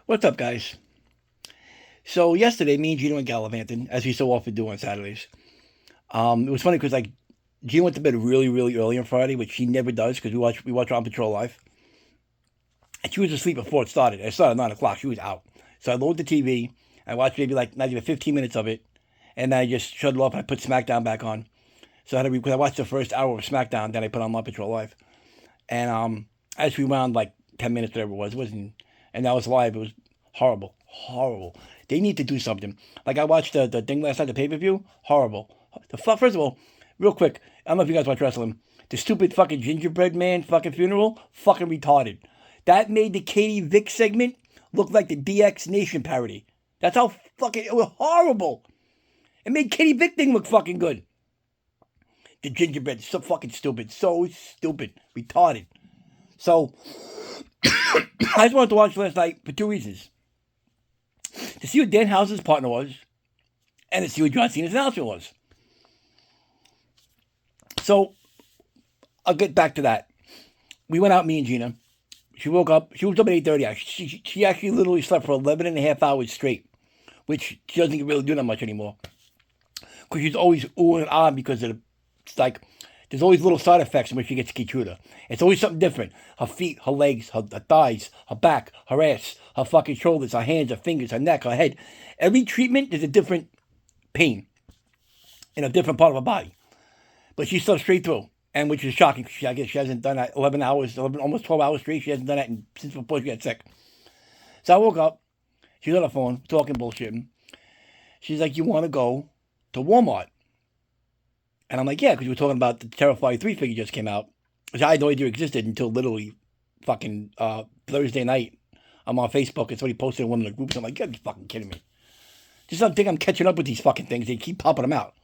What's up, guys? So yesterday, me and Gina went gallivanting, as we so often do on Saturdays. It was funny because Gina went to bed really, really early on Friday, which she never does because we watch On Patrol live, and she was asleep before it started. It started at 9 o'clock. She was out, so I loaded the TV. I watched maybe like not even 15 minutes of it, and then I just shut it off and I put SmackDown back on. So I had to because I watched the first hour of SmackDown, then I put on On Patrol live, and as we wound like 10 minutes, whatever it wasn't, and that was live. It was horrible, horrible. They need to do something. Like I watched the thing last night, the pay per view. Horrible. First of all, real quick, I don't know if you guys watch wrestling. The stupid fucking gingerbread man fucking funeral, fucking retarded. That made the Katie Vick segment look like the DX Nation parody. That's how fucking it was horrible. It made Katie Vick thing look fucking good. The gingerbread, so fucking stupid, so stupid, retarded. So I just wanted to watch last night for two reasons: to see what Dan House's partner was, and to see what John Cena's announcement was. So I'll get back to that. We went out, me and Gina. She woke up. She was up at 8:30. She actually literally slept for 11 and a half hours straight, which she doesn't really do that much anymore. Because she's always oohing and ahhing because it's like there's always little side effects when she gets Keytruda. It's always something different. Her feet, her legs, her thighs, her back, her ass, her fucking shoulders, her hands, her fingers, her neck, her head. Every treatment is a different pain in a different part of her body. But she slept straight through, and which is shocking. I guess she hasn't done that 11 hours, almost 12 hours straight. She hasn't done that since before she got sick. So I woke up. She's on the phone, talking bullshit. She's like, "You want to go to Walmart?" And I'm like, "Yeah," because we were talking about the Terrifier 3 figure just came out, which I had no idea existed until literally fucking Thursday night. I'm on Facebook and somebody posted in one of the groups. I'm like, "You're fucking kidding me." Just don't think I'm catching up with these fucking things. They keep popping them out.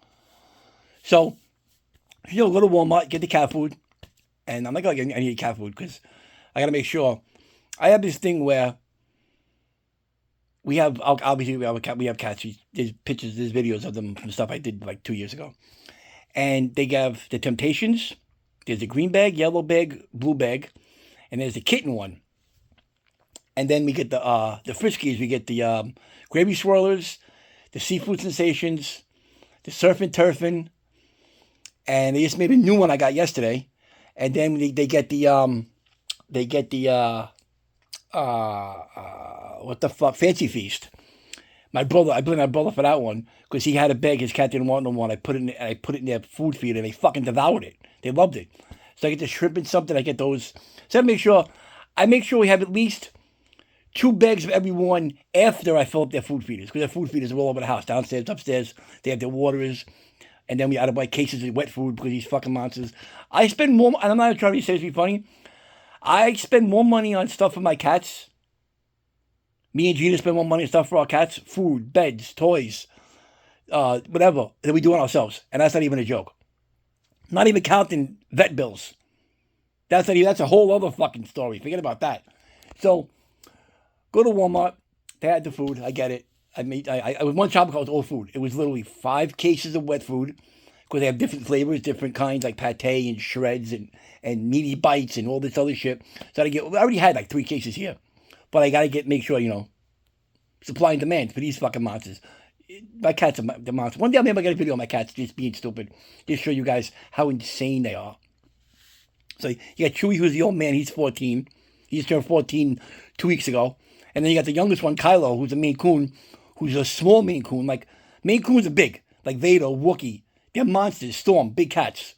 So, go to Walmart, get the cat food. And I'm like, "Oh, I need cat food because I got to make sure." I have this thing where we have, obviously, we have cats. There's pictures, there's videos of them from stuff I did like 2 years ago. And they have the Temptations. There's a green bag, yellow bag, blue bag, and there's the kitten one. And then we get the Friskies. We get the gravy swirlers, the seafood sensations, the surfing turfing, and they just made a new one I got yesterday. And then they get the what the fuck, Fancy Feast. My brother, I blame my brother for that one because he had a bag. His cat didn't want no one. I put it in their food feed, and they fucking devoured it. They loved it. So I get the shrimp and something. I get those. So I make sure we have at least 2 bags of every one after I fill up their food feeders because their food feeders are all over the house, downstairs, upstairs. They have their waters, and then we had to buy cases of wet food because these fucking monsters. I spend more, and I'm not trying to say this to be funny. I spend more money on stuff for my cats. Me and Gina spend more money on stuff for our cats, food, beds, toys, whatever, than we do on ourselves. And that's not even a joke. Not even counting vet bills. That's a whole other fucking story. Forget about that. So, go to Walmart. They had the food. I get it. I was one shop called All Food. It was literally 5 cases of wet food because they have different flavors, different kinds like pate and shreds and meaty bites and all this other shit. So I already had like 3 cases here. But I gotta make sure, supply and demand for these fucking monsters. My cats are the monster. One day I'll maybe get a video of my cats just being stupid. Just show you guys how insane they are. So you got Chewy, who's the old man. He's 14. He just turned 14 2 weeks ago. And then you got the youngest one, Kylo, who's a Maine Coon, who's a small Maine Coon. Like, Maine Coons are big. Like Vader, Wookiee. They're monsters. Storm, big cats.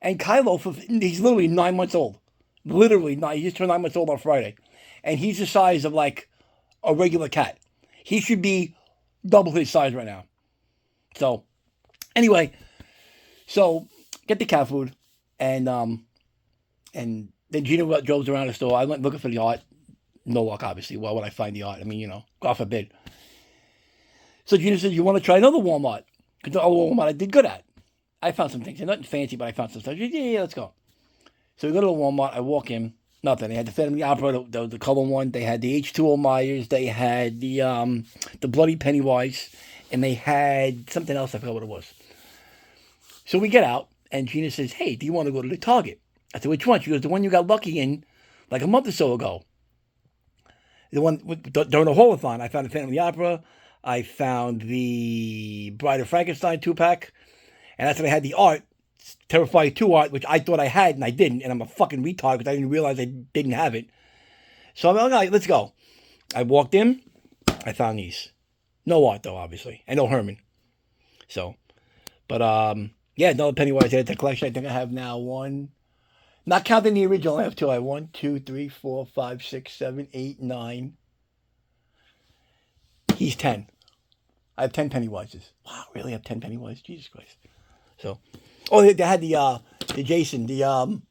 And Kylo, he's literally 9 months old. Literally, he just turned 9 months old on Friday. And he's the size of like a regular cat. He should be double his size right now. So, anyway, get the cat food, and then Gina drove around the store. I went looking for the art. No luck, obviously. Why would I find the art? I mean, God forbid. So Gina said, "You want to try another Walmart?" Because the other Walmart I did good at. I found some things. They're nothing fancy, but I found some stuff. She said, yeah, let's go. So we go to the Walmart. I walk in. Nothing. They had the Phantom of the Opera, the color one. They had the H2O Myers. They had the Bloody Pennywise, and they had something else. I forgot what it was. So we get out, and Gina says, "Hey, do you want to go to the Target?" I said, "Which one?" She goes, "The one you got lucky in like a month or so ago." The one during the Holothon, I found the Phantom of the Opera. I found the Bride of Frankenstein 2-pack. And that's when I had the art, Terrifier 2 art, which I thought I had and I didn't. And I'm a fucking retard because I didn't realize I didn't have it. So I'm like, all right, let's go. I walked in. I found these. No art, though, obviously. And no Herman. So, but, yeah, another Pennywise added to the collection. I think I have now one. Not counting the original, I have two. I have 1, 2, 3, 4, 5, 6, 7, 8, 9. He's 10. I have 10 Pennywises. Wow, really? I have 10 Pennywise? Jesus Christ. So, they had the Jason, the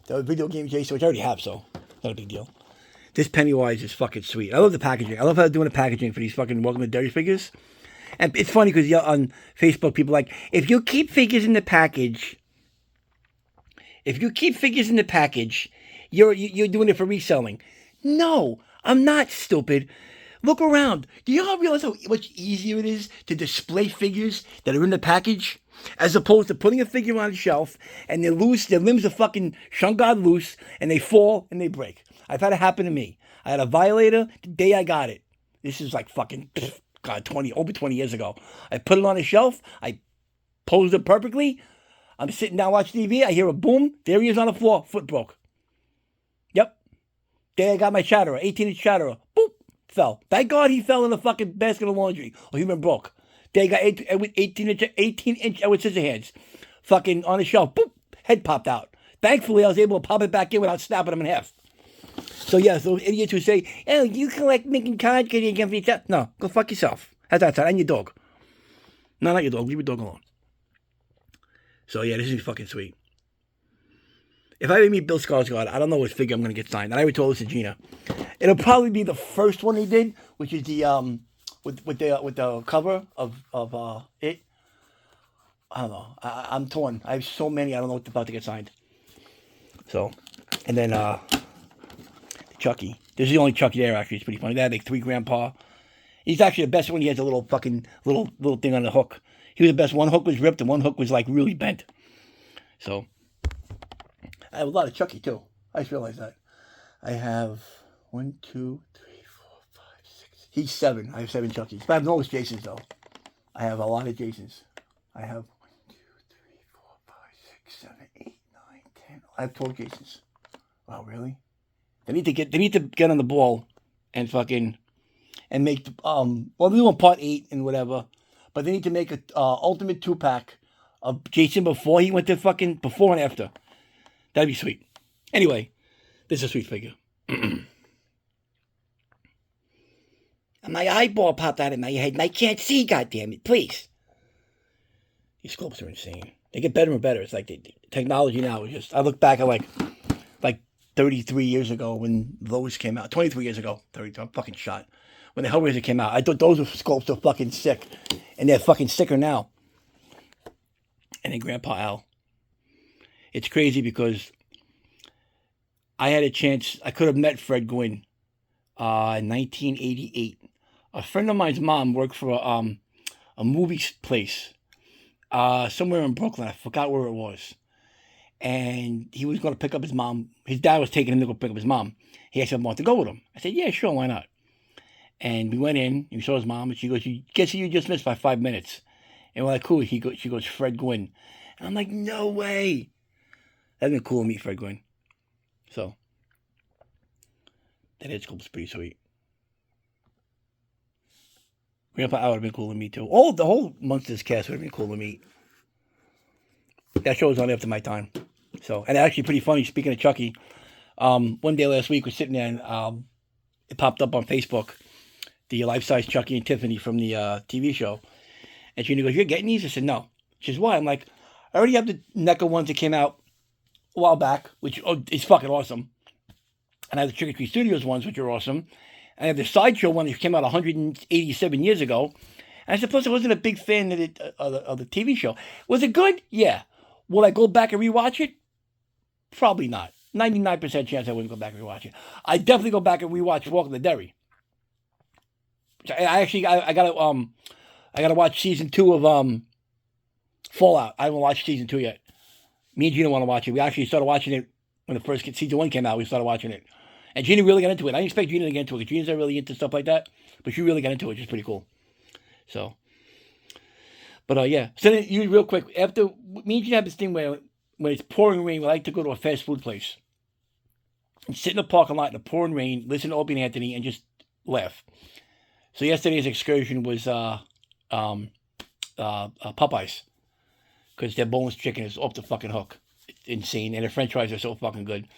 video game Jason, which I already have, so not a big deal. This Pennywise is fucking sweet. I love the packaging. I love how they're doing the packaging for these fucking Welcome to Derry figures. And it's funny because on Facebook, people are like, if you keep figures in the package, you're doing it for reselling. No, I'm not stupid. Look around. Do you all realize how much easier it is to display figures that are in the package as opposed to putting a figure on a shelf and they're loose, their limbs are fucking shungad loose, and they fall and they break. I've had it happen to me. I had a Violator the day I got it. This is like fucking, God, over 20 years ago. I put it on a shelf. I posed it perfectly. I'm sitting down watching TV. I hear a boom. There he is on the floor. Foot broke. Yep. Day I got my Chatterer, 18-inch Chatterer. Boop. Fell. Thank God he fell in the fucking basket of laundry. Or he been broke. Day I got 18-inch Edward Scissorhands. Fucking on the shelf. Boop. Head popped out. Thankfully, I was able to pop it back in without snapping him in half. So, yeah, those idiots who say, oh, you collect making cards because you get yourself. No, go fuck yourself. How's that sound? And your dog. No, not your dog. Leave your dog alone. So, yeah, this is fucking sweet. If I ever meet Bill Skarsgård, I don't know what figure I'm going to get signed. And I already told this to Gina. It'll probably be the first one he did, which is the, with the cover of it. I don't know. I'm torn. I have so many, I don't know what's about to get signed. So, and then, Chucky. This is the only Chucky there, actually. It's pretty funny. They had like 3 Grandpa. He's actually the best when he has a little fucking little thing on the hook. He was the best. One hook was ripped and one hook was like really bent. So, I have a lot of Chucky too. I just realized that. I have 1, 2, 3, 4, 5, 6. He's 7. I have 7 Chuckies. But I have no Jasons though. I have a lot of Jasons. I have 1, 2, 3, 4, 5, 6, 7, 8, 9, 10. I have 12 Jasons. Wow, really? They need to get on the ball and fucking and make well, they're doing part 8 and whatever, but they need to make a ultimate 2-pack of Jason before he went to fucking before and after. That'd be sweet. Anyway, this is a sweet figure. And my eyeball popped out of my head and I can't see, goddammit, please. These sculpts are insane. They get better and better. It's like the technology now is just, I look back at like 33 years ago when those came out. 23 years ago. 30, I'm fucking shot. When the Hellraiser came out, I thought those sculpts were fucking sick. And they're fucking sicker now. And then Grandpa Al. It's crazy because I had a chance, I could have met Fred Gwynne in 1988. A friend of mine's mom worked for a movie place somewhere in Brooklyn. I forgot where it was. And he was going to pick up his mom. His dad was taking him to go pick up his mom. He asked if I wanted to go with him. I said, yeah, sure, why not? And we went in, and we saw his mom, and she goes, guess who you just missed by 5 minutes? And we're like, cool. She goes, Fred Gwynne. And I'm like, no way. That'd been cool to meet Fred Gwynne. So, that head sculpt's pretty sweet. Grandpa Al would have been cool to meet, too. The whole Monsters cast would have been cool to meet. That show was on after my time. So, and actually pretty funny, speaking of Chucky, one day last week, we're sitting there and it popped up on Facebook, the life-size Chucky and Tiffany from the TV show. And she goes, you're getting these? I said, no. She says, why? I'm like, I already have the NECA ones that came out a while back, which is fucking awesome. And I have the Trick or Treat Studios ones, which are awesome. And I have the Sideshow one that came out 187 years ago. And I said, plus I wasn't a big fan of the TV show. Was it good? Yeah. Will I go back and rewatch it? Probably not. 99% chance I wouldn't go back and rewatch it. I definitely go back and rewatch Welcome to Derry. I gotta watch season 2 of Fallout. I haven't watched season 2 yet. Me and Gina want to watch it. We actually started watching it when the first season 1 came out. We started watching it, And Gina really got into it. I didn't expect Gina to get into it because Gina's not really into stuff like that. But she really got into it, which is pretty cool. So, but yeah. So then, you real quick, after, me and Gina have this thing where when it's pouring rain, we like to go to a fast food place and sit in the parking lot in the pouring rain, listen to Opie and Anthony, and just laugh. So yesterday's excursion was Popeyes, because their boneless chicken is off the fucking hook. It's insane, and their French fries are so fucking good,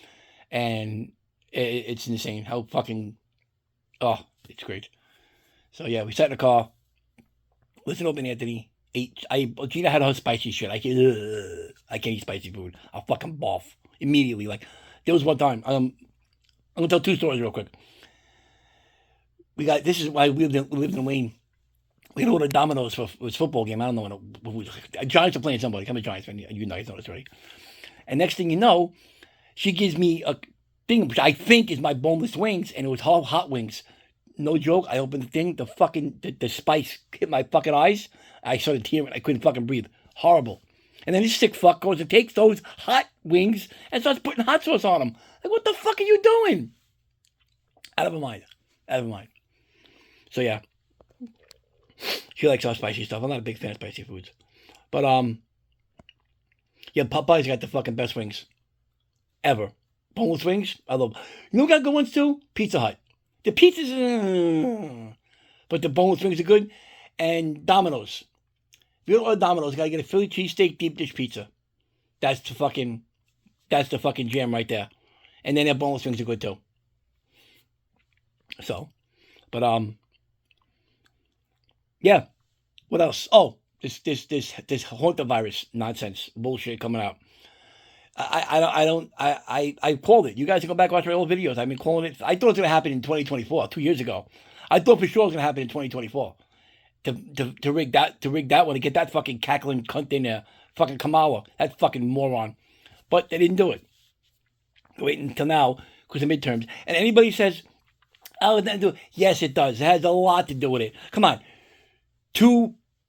and it's insane how fucking it's great. So yeah, we sat in the car, listened to Opie and Anthony. Gina had her spicy shit. I can't eat spicy food. I'll fucking barf immediately. Like, there was one time. I'm gonna tell two stories real quick. This is why we lived in Wayne. We had to go to Domino's for this football game. I don't know when Giants are playing somebody. I'm a Giants fan. You know this already. And next thing you know, she gives me a thing which I think is my boneless wings, and it was hot wings. No joke. I opened the thing. The spice hit my fucking eyes. I started tearing. I couldn't fucking breathe. Horrible. And then this sick fuck goes and takes those hot wings and starts putting hot sauce on them. Like, what the fuck are you doing? Out of her mind. So yeah. She likes all spicy stuff. I'm not a big fan of spicy foods. But yeah, Popeyes got the fucking best wings ever. Boneless wings, I love. You know what got good ones too? Pizza Hut. The pizzas, but the boneless wings are good. And Domino's. If you go to Domino's, you gotta get a Philly cheesesteak deep dish pizza. That's the fucking jam right there. And then their boneless wings are good too. So, but yeah. What else? Oh, this hantavirus nonsense bullshit coming out. I called it. You guys can go back and watch my old videos. I've been calling it. I thought it was gonna happen in 2024, 2 years ago. I thought for sure it was gonna happen in 2024. To rig that one, to get that fucking cackling cunt in there, fucking Kamala, that fucking moron. But they didn't do it. They're waiting until now because of midterms. And anybody says, "Oh, it doesn't do it." Yes, it does. It has a lot to do with it. Come on.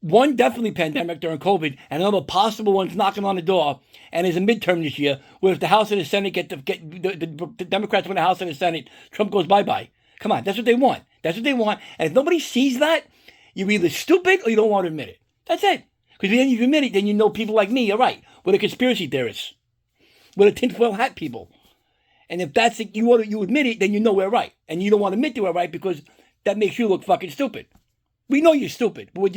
One definitely pandemic during COVID, and another possible one's knocking on the door. And there's a midterm this year where if the House and the Senate get the Democrats win the House and the Senate, Trump goes bye-bye. Come on, that's what they want. That's what they want. And if nobody sees that, you're either stupid or you don't want to admit it. That's it. Because then if you admit it, then you know people like me are right. We're the conspiracy theorists. We're the tinfoil hat people. And if that's it, you admit it, then you know we're right. And you don't want to admit that we're right because that makes you look fucking stupid. We know you're stupid, but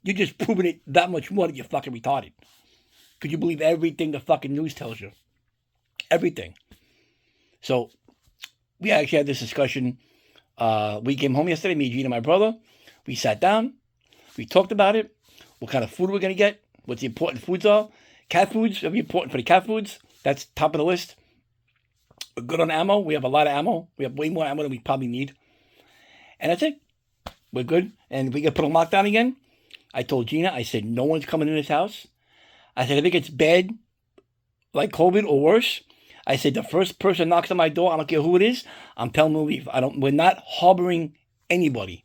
you're just proving it that much more that you're fucking retarded. Because you believe everything the fucking news tells you. Everything. So, we actually had this discussion. We came home yesterday, me, Gina, and my brother. We sat down. We talked about it. What kind of food we're going to get. What the important foods are. Cat foods are important for the cat foods. That's top of the list. We're good on ammo. We have a lot of ammo. We have way more ammo than we probably need. And that's it. We're good. And we get put on lockdown again. I told Gina, I said, no one's coming in this house. I said, if it gets bad, like COVID or worse, I said, the first person knocks on my door, I don't care who it is, I'm telling them to leave. We're not harboring anybody.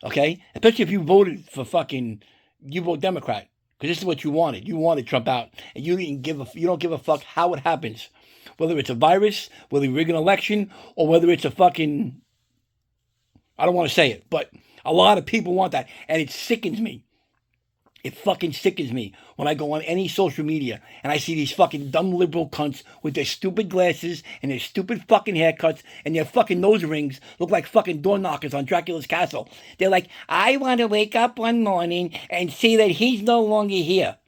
Okay? Especially if you voted for you vote Democrat. Because this is what you wanted. You wanted Trump out. And you don't give a fuck how it happens. Whether it's a virus, whether we rig an election, or whether it's a fucking, I don't want to say it, but a lot of people want that. And it sickens me. It fucking sickens me when I go on any social media and I see these fucking dumb liberal cunts with their stupid glasses and their stupid fucking haircuts and their fucking nose rings look like fucking door knockers on Dracula's castle. They're like, I want to wake up one morning and see that he's no longer here.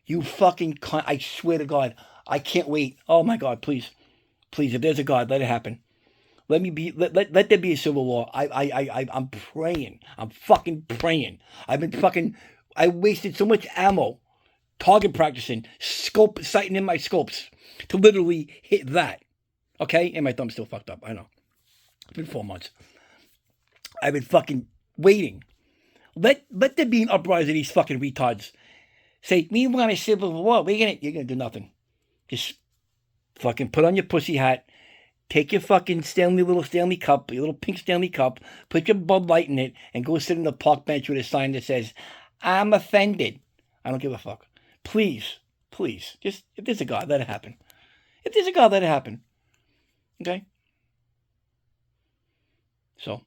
You fucking cunt. I swear to God, I can't wait. Oh my God, please. Please, if there's a God, let it happen. Let there be a civil war. I'm praying. I'm fucking praying. I wasted so much ammo, target practicing, sighting in my scopes to literally hit that. Okay? And my thumb's still fucked up. I know. It's been 4 months. I've been fucking waiting. Let there be an uprising of these fucking retards. Say, we want a civil war. You're gonna do nothing. Just fucking put on your pussy hat. Take your fucking little Stanley cup, your little pink Stanley cup, put your Bud Light in it, and go sit in the park bench with a sign that says, I'm offended. I don't give a fuck. Please, just, if there's a God, let it happen. If there's a God, let it happen. Okay? So,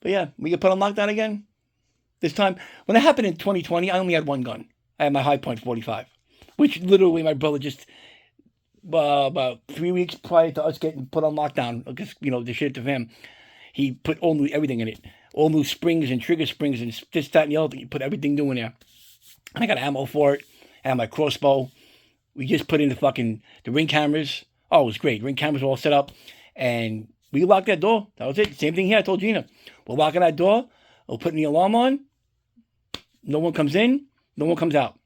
but yeah, we get put on lockdown again. This time, when it happened in 2020, I only had one gun. I had my High Point 45, which literally my brother just about 3 weeks prior to us getting put on lockdown, because the shit to him, he put all new everything in it, all new springs and trigger springs and this, that, and the other thing. He put everything new in there. And I got ammo for it. I had my crossbow. We just put in the ring cameras. Oh, it was great. Ring cameras were all set up, and we locked that door. That was it. Same thing here. I told Gina, we're locking that door. We're putting the alarm on. No one comes in. No one comes out.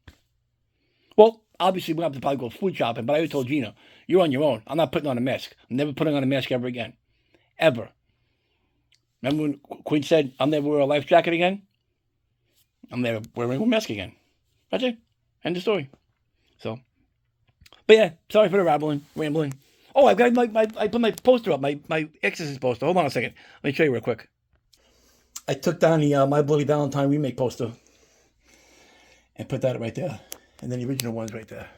Well, obviously we'll have to probably go food shopping, but I already told Gina, you're on your own. I'm not putting on a mask. I'm never putting on a mask ever again. Ever. Remember when Quinn said, I'll never wear a life jacket again? I'm never wearing a mask again. That's it. End of story. So, but yeah, sorry for the rambling. Oh, I've got I put my poster up, my Exorcist poster. Hold on a second. Let me show you real quick. I took down the My Bloody Valentine remake poster and put that right there. And then the original one's right there.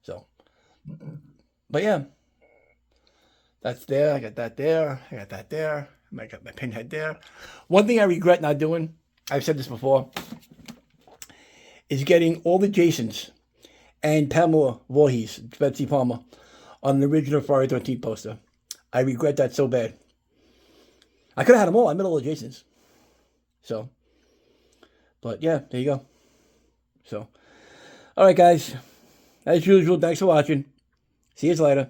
So, but yeah, that's there. I got that there. I got that there. I got my pinhead there. One thing I regret not doing, I've said this before, is getting all the Jasons and Pamela Voorhees, Betsy Palmer, on the original Friday 13th poster. I regret that so bad. I could have had them all. I met all the Jasons. So, but yeah, there you go. So, all right, guys. As usual, thanks for watching. See you later.